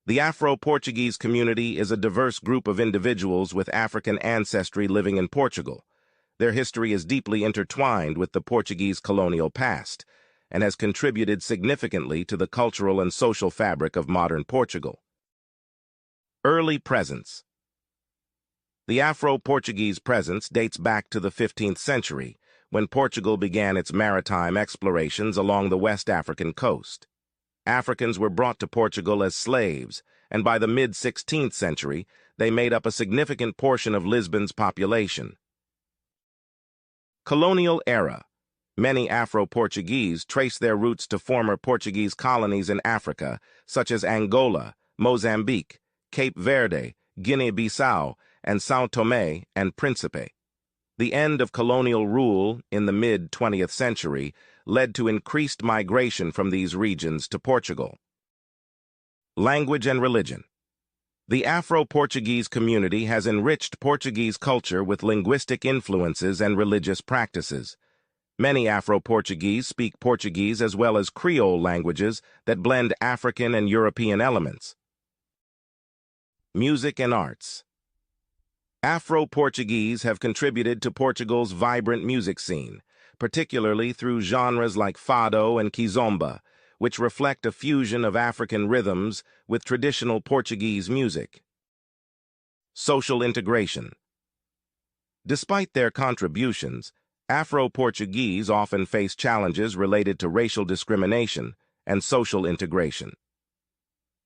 The Afro-Portuguese community is a diverse group of individuals with African ancestry living in Portugal. Their history is deeply intertwined with the Portuguese colonial past and has contributed significantly to the cultural and social fabric of modern Portugal. Early presence. The Afro-Portuguese presence dates back to the 15th century, when Portugal began its maritime explorations along the West African coast. Africans were brought to Portugal as slaves, and by the mid-16th century, they made up a significant portion of Lisbon's population. Colonial Era. Many Afro-Portuguese trace their roots to former Portuguese colonies in Africa, such as Angola, Mozambique, Cape Verde, Guinea-Bissau, and São Tomé and Príncipe. The end of colonial rule in the mid-20th century led to increased migration from these regions to Portugal. Language and religion. The Afro-Portuguese community has enriched Portuguese culture with linguistic influences and religious practices. Many Afro-Portuguese speak Portuguese as well as Creole languages that blend African and European elements. Music and arts. Afro-Portuguese have contributed to Portugal's vibrant music scene, particularly through genres like fado and kizomba, which reflect a fusion of African rhythms with traditional Portuguese music. Social integration. Despite their contributions, Afro-Portuguese often face challenges related to racial discrimination and social integration.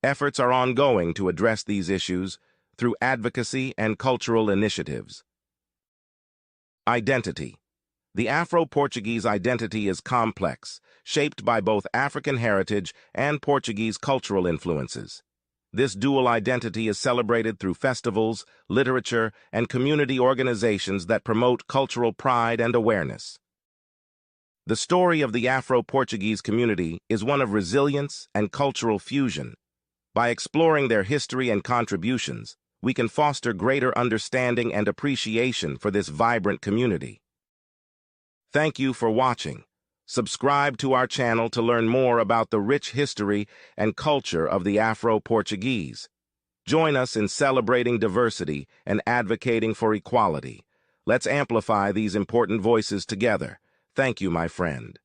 Efforts are ongoing to address these issues through advocacy and cultural initiatives. Identity. The Afro-Portuguese identity is complex, shaped by both African heritage and Portuguese cultural influences. This dual identity is celebrated through festivals, literature, and community organizations that promote cultural pride and awareness. The story of the Afro-Portuguese community is one of resilience and cultural fusion. By exploring their history and contributions, we can foster greater understanding and appreciation for this vibrant community. Thank you for watching. Subscribe to our channel to learn more about the rich history and culture of the Afro-Portuguese. Join us in celebrating diversity and advocating for equality. Let's amplify these important voices together. Thank you, my friend.